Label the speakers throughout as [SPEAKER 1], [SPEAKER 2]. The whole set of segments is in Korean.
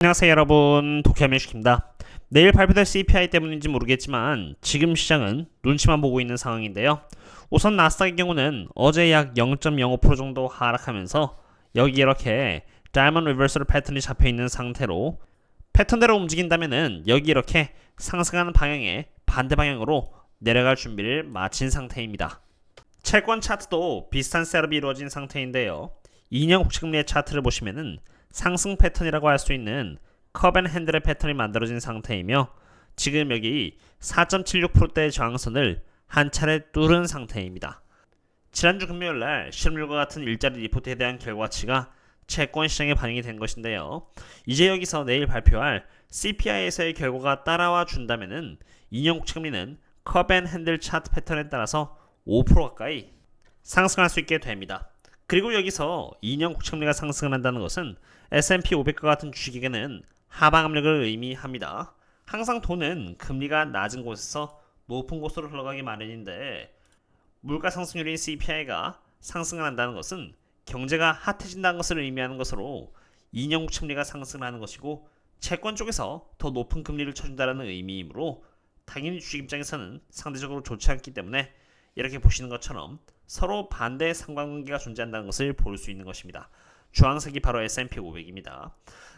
[SPEAKER 1] 안녕하세요 여러분, 도쿄매식입니다. 내일 발표될 CPI 때문인지 모르겠지만 지금 시장은 눈치만 보고 있는 상황인데요. 우선 나스닥의 경우는 어제 약 0.05% 정도 하락하면서 여기 이렇게 다이먼드 리버설 패턴이 잡혀있는 상태로 패턴대로 움직인다면은 여기 이렇게 상승하는 방향의 반대 방향으로 내려갈 준비를 마친 상태입니다. 채권 차트도 비슷한 셋업이 이루어진 상태인데요. 2년 국채금리의 차트를 보시면은 상승 패턴이라고 할 수 있는 컵 앤 핸들의 패턴이 만들어진 상태이며 지금 여기 4.76%대의 저항선을 한 차례 뚫은 상태입니다. 지난주 금요일날 실물과 같은 일자리 리포트에 대한 결과치가 채권 시장에 반영이 된 것인데요. 이제 여기서 내일 발표할 CPI에서의 결과가 따라와 준다면은 2년 국채금리는 컵 앤 핸들 차트 패턴에 따라서 5% 가까이 상승할 수 있게 됩니다. 그리고 여기서 2년 국채금리가 상승을 한다는 것은 S&P 500과 같은 주식에게는 하방 압력을 의미합니다. 항상 돈은 금리가 낮은 곳에서 높은 곳으로 흘러가기 마련인데 물가 상승률인 CPI가 상승을 한다는 것은 경제가 핫해진다는 것을 의미하는 것으로 2년 국채금리가 상승을 하는 것이고 채권 쪽에서 더 높은 금리를 쳐준다는 의미이므로 당연히 주식 입장에서는 상대적으로 좋지 않기 때문에 이렇게 보시는 것처럼 서로 반대의 상관관계가 존재한다는 것을 볼 수 있는 것입니다. 주황색이 바로 S&P 500입니다.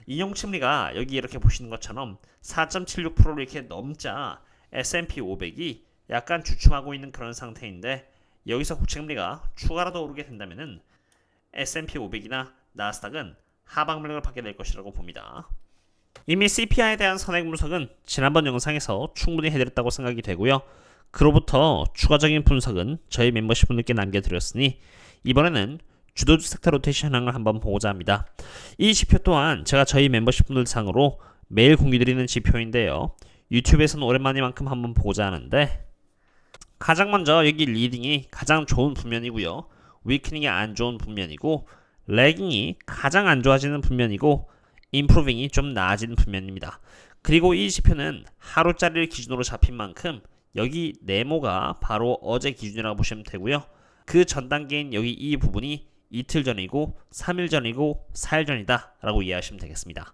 [SPEAKER 1] 2년 국채금리가 여기 이렇게 보시는 것처럼 4.76%를 이렇게 넘자 S&P 500이 약간 주춤하고 있는 그런 상태인데 여기서 국채금리가 추가로 오르게 된다면은 S&P 500이나 나스닥은 하방력을 받게 될 것이라고 봅니다. 이미 CPI에 대한 선행 분석은 지난번 영상에서 충분히 해드렸다고 생각이 되고요. 그로부터 추가적인 분석은 저희 멤버십 분들께 남겨드렸으니 이번에는 주도주 섹터 로테이션 현황을 한번 보고자 합니다. 이 지표 또한 제가 저희 멤버십 분들 상으로 매일 공유드리는 지표인데요. 유튜브에서는 오랜만이만큼 한번 보고자 하는데 가장 먼저 여기 리딩이 가장 좋은 분면이고요. 위크닝이 안 좋은 분면이고 레깅이 가장 안 좋아지는 분면이고 임프로빙이 좀 나아지는 분면입니다. 그리고 이 지표는 하루짜리를 기준으로 잡힌 만큼 여기 네모가 바로 어제 기준이라고 보시면 되고요. 그 전 단계인 여기 이 부분이 이틀 전이고 3일 전이고 4일 전이다 라고 이해하시면 되겠습니다.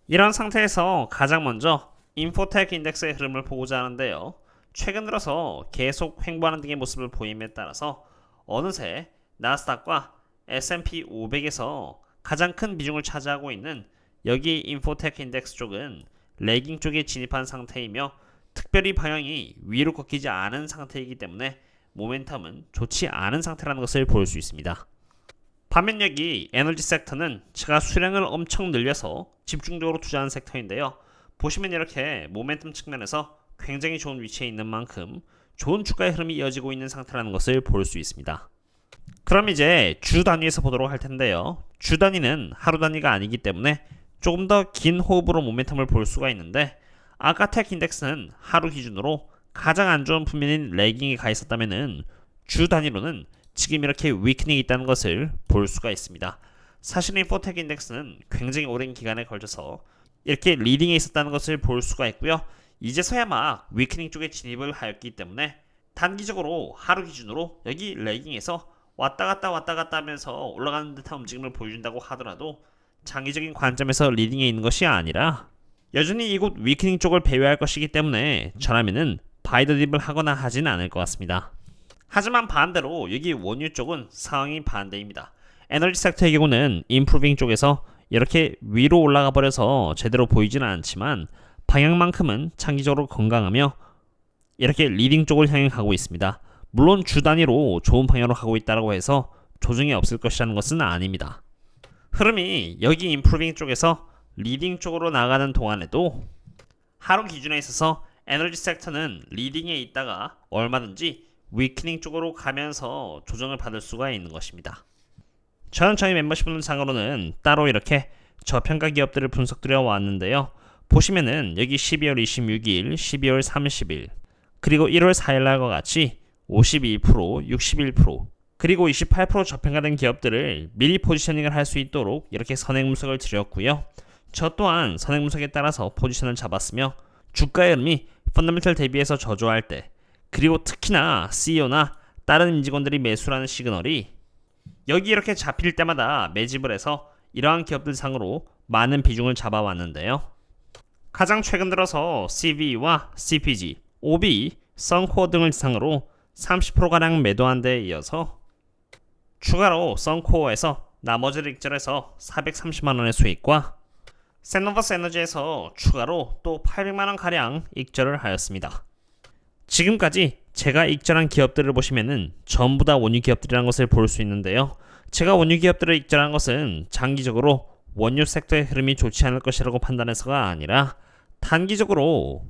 [SPEAKER 1] 이런 상태에서 가장 먼저 인포텍 인덱스의 흐름을 보고자 하는데요. 최근 들어서 계속 횡보하는 등의 모습을 보임에 따라서 어느새 나스닥과 S&P 500에서 가장 큰 비중을 차지하고 있는 여기 인포텍 인덱스 쪽은 레깅 쪽에 진입한 상태이며 특별히 방향이 위로 꺾이지 않은 상태이기 때문에 모멘텀은 좋지 않은 상태라는 것을 볼 수 있습니다. 반면 여기 에너지 섹터는 제가 수량을 엄청 늘려서 집중적으로 투자한 섹터인데요. 보시면 이렇게 모멘텀 측면에서 굉장히 좋은 위치에 있는 만큼 좋은 주가의 흐름이 이어지고 있는 상태라는 것을 볼 수 있습니다. 그럼 이제 주 단위에서 보도록 할 텐데요. 주 단위는 하루 단위가 아니기 때문에 조금 더 긴 호흡으로 모멘텀을 볼 수가 있는데 아까 텍 인덱스는 하루 기준으로 가장 안 좋은 분면인 레깅이 가 있었다면은 주 단위로는 지금 이렇게 위크닝이 있다는 것을 볼 수가 있습니다. 사실 인포텍 인덱스는 굉장히 오랜 기간에 걸쳐서 이렇게 리딩에 있었다는 것을 볼 수가 있고요. 이제서야 막 위크닝 쪽에 진입을 하였기 때문에 단기적으로 하루 기준으로 여기 레깅에서 왔다 갔다 하면서 올라가는 듯한 움직임을 보여준다고 하더라도 장기적인 관점에서 리딩에 있는 것이 아니라 여전히 이곳 위크닝 쪽을 배회할 것이기 때문에 저라면은 바이더 딥을 하거나 하진 않을 것 같습니다. 하지만 반대로 여기 원유 쪽은 상황이 반대입니다. 에너지 섹터의 경우는 임프로빙 쪽에서 이렇게 위로 올라가 버려서 제대로 보이지는 않지만 방향만큼은 장기적으로 건강하며 이렇게 리딩 쪽을 향해 가고 있습니다. 물론 주 단위로 좋은 방향으로 가고 있다고 해서 조정이 없을 것이라는 것은 아닙니다. 흐름이 여기 임프로빙 쪽에서 리딩 쪽으로 나가는 동안에도 하루 기준에 있어서 에너지 섹터는 리딩에 있다가 얼마든지 위크닝 쪽으로 가면서 조정을 받을 수가 있는 것입니다. 저는 저희 멤버십분 상으로는 따로 이렇게 저평가 기업들을 분석드려 왔는데요. 보시면은 여기 12월 26일, 12월 30일, 그리고 1월 4일날과 같이 52%, 61%, 그리고 28% 저평가된 기업들을 미리 포지셔닝을 할 수 있도록 이렇게 선행 분석을 드렸고요. 저 또한 선행 분석에 따라서 포지션을 잡았으며 주가의 흐름이 펀더멘털 대비해서 저조할 때 그리고 특히나 CEO나 다른 임직원들이 매수라는 시그널이 여기 이렇게 잡힐 때마다 매집을 해서 이러한 기업들 상으로 많은 비중을 잡아왔는데요. 가장 최근 들어서 CVE와 CPG, OB, 썬코어 등을 상으로 30%가량 매도한 데에 이어서 추가로 썬코어에서 나머지를 익절해서 430만원의 수익과 세노버스 에너지에서 추가로 또 800만원가량 익절을 하였습니다. 지금까지 제가 익절한 기업들을 보시면은 전부 다 원유 기업들이라는 것을 볼 수 있는데요. 제가 원유 기업들을 익절한 것은 장기적으로 원유 섹터의 흐름이 좋지 않을 것이라고 판단해서가 아니라 단기적으로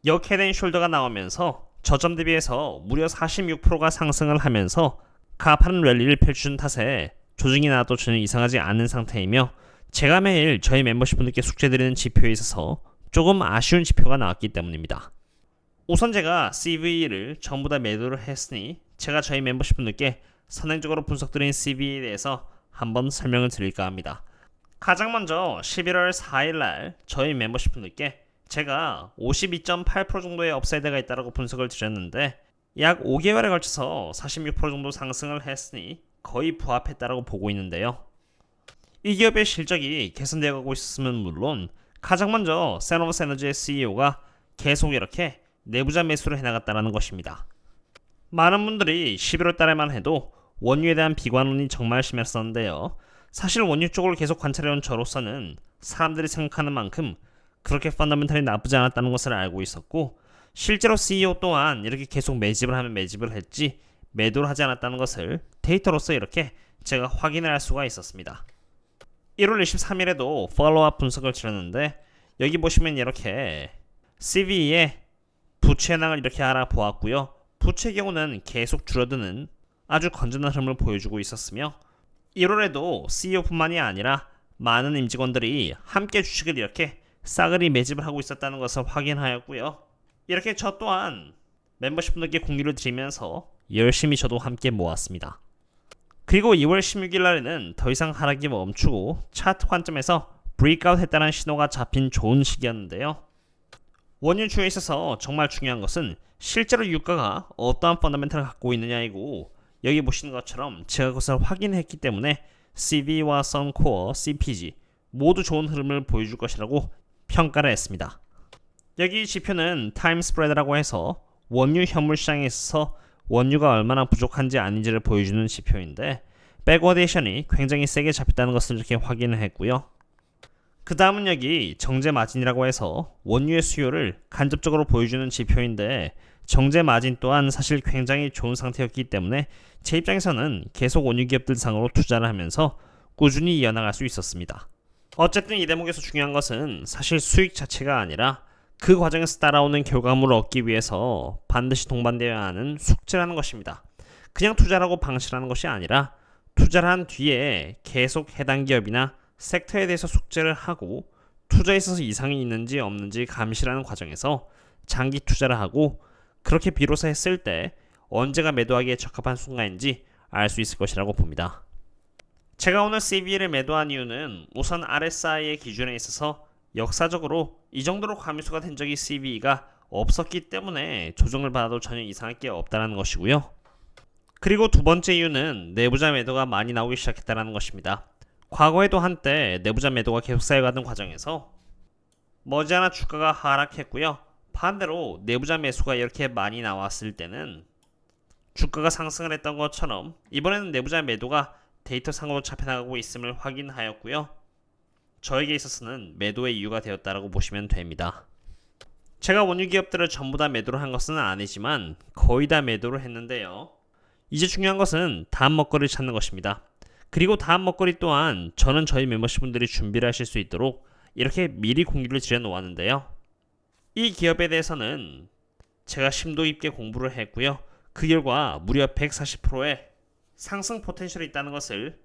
[SPEAKER 1] 역헤드 앤 숄더가 나오면서 저점 대비해서 무려 46%가 상승을 하면서 가파른 랠리를 펼치는 탓에 조정이 나와도 전혀 이상하지 않은 상태이며 제가 매일 저희 멤버십 분들께 숙제드리는 지표에 있어서 조금 아쉬운 지표가 나왔기 때문입니다. 우선 제가 CVE를 전부 다 매도를 했으니 제가 저희 멤버십 분들께 선행적으로 분석드린 CVE에 대해서 한번 설명을 드릴까 합니다. 가장 먼저 11월 4일날 저희 멤버십 분들께 제가 52.8% 정도의 업사이드가 있다고 분석을 드렸는데 약 5개월에 걸쳐서 46% 정도 상승을 했으니 거의 부합했다고 보고 있는데요. 이 기업의 실적이 개선되어 가고 있었으면 물론 가장 먼저 세노버스 에너지의 CEO가 계속 이렇게 내부자 매수를 해나갔다는 것입니다. 많은 분들이 11월 달에만 해도 원유에 대한 비관론이 정말 심했었는데요. 사실 원유 쪽을 계속 관찰해온 저로서는 사람들이 생각하는 만큼 그렇게 펀더멘털이 나쁘지 않았다는 것을 알고 있었고 실제로 CEO 또한 이렇게 계속 매집을 하면 매집을 했지 매도를 하지 않았다는 것을 데이터로서 이렇게 제가 확인을 할 수가 있었습니다. 1월 23일에도 팔로우업 분석을 드렸는데 여기 보시면 이렇게 CV의 부채 현황을 이렇게 알아보았고요. 부채의 경우는 계속 줄어드는 아주 건전한 흐름을 보여주고 있었으며 1월에도 CEO뿐만이 아니라 많은 임직원들이 함께 주식을 이렇게 싸그리 매집을 하고 있었다는 것을 확인하였고요. 이렇게 저 또한 멤버십 분들께 공유를 드리면서 열심히 저도 함께 모았습니다. 그리고 2월 16일 날에는 더 이상 하락이 멈추고 차트 관점에서 브레이크아웃 했다는 신호가 잡힌 좋은 시기였는데요. 원유주에 있어서 정말 중요한 것은 실제로 유가가 어떠한 펀더멘털을 갖고 있느냐이고 여기 보시는 것처럼 제가 그것을 확인했기 때문에 CV와 썬코어, CPG 모두 좋은 흐름을 보여줄 것이라고 평가를 했습니다. 여기 지표는 타임 스프레드라고 해서 원유 현물 시장에 있어서 원유가 얼마나 부족한지 아닌지를 보여주는 지표인데 백워데이션이 굉장히 세게 잡혔다는 것을 이렇게 확인을 했고요. 그 다음은 여기 정제 마진이라고 해서 원유의 수요를 간접적으로 보여주는 지표인데 정제 마진 또한 사실 굉장히 좋은 상태였기 때문에 제 입장에서는 계속 원유 기업들 상으로 투자를 하면서 꾸준히 이어나갈 수 있었습니다. 어쨌든 이 대목에서 중요한 것은 사실 수익 자체가 아니라 그 과정에서 따라오는 결과물을 얻기 위해서 반드시 동반되어야 하는 숙제라는 것입니다. 그냥 투자라고 방치하는 것이 아니라 투자를 한 뒤에 계속 해당 기업이나 섹터에 대해서 숙제를 하고 투자에 있어서 이상이 있는지 없는지 감시하는 과정에서 장기 투자를 하고 그렇게 비로소 했을 때 언제가 매도하기에 적합한 순간인지 알 수 있을 것이라고 봅니다. 제가 오늘 CV를 매도한 이유는 우선 RSI의 기준에 있어서 역사적으로 이 정도로 과밀수가 된 적이 CV가 없었기 때문에 조정을 받아도 전혀 이상할 게 없다는 것이고요. 그리고 두 번째 이유는 내부자 매도가 많이 나오기 시작했다는 것입니다. 과거에도 한때 내부자 매도가 계속 쌓여가던 과정에서 머지않아 주가가 하락했고요. 반대로 내부자 매수가 이렇게 많이 나왔을 때는 주가가 상승을 했던 것처럼 이번에는 내부자 매도가 데이터상으로 잡혀나가고 있음을 확인하였고요. 저에게 있어서는 매도의 이유가 되었다고 보시면 됩니다. 제가 원유 기업들을 전부 다 매도를 한 것은 아니지만 거의 다 매도를 했는데요. 이제 중요한 것은 다음 먹거리를 찾는 것입니다. 그리고 다음 먹거리 또한 저는 저희 멤버십 분들이 준비를 하실 수 있도록 이렇게 미리 공유를 드려 놓았는데요. 이 기업에 대해서는 제가 심도 깊게 공부를 했고요. 그 결과 무려 140%의 상승 포텐셜이 있다는 것을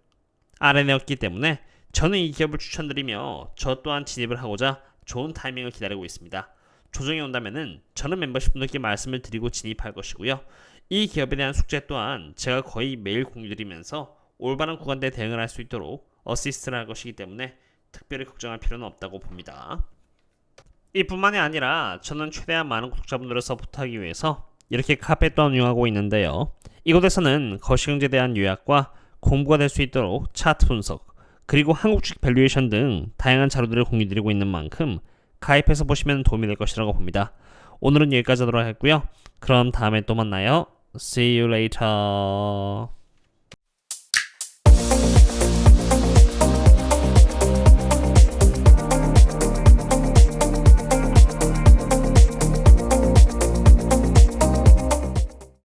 [SPEAKER 1] 알아내었기 때문에 저는 이 기업을 추천드리며 저 또한 진입을 하고자 좋은 타이밍을 기다리고 있습니다. 조정이 온다면은 저는 멤버십 분들께 말씀을 드리고 진입할 것이고요. 이 기업에 대한 숙제 또한 제가 거의 매일 공유드리면서 올바른 구간대에 대응을 할 수 있도록 어시스트를 할 것이기 때문에 특별히 걱정할 필요는 없다고 봅니다. 이뿐만이 아니라 저는 최대한 많은 구독자분들을 서포트하기 위해서 이렇게 카페 또한 운영하고 있는데요. 이곳에서는 거시경제에 대한 요약과 공부가 될 수 있도록 차트 분석, 그리고 한국 주식 밸류에이션 등 다양한 자료들을 공유드리고 있는 만큼 가입해서 보시면 도움이 될 것이라고 봅니다. 오늘은 여기까지 하도록 하겠고요. 그럼 다음에 또 만나요. See you later.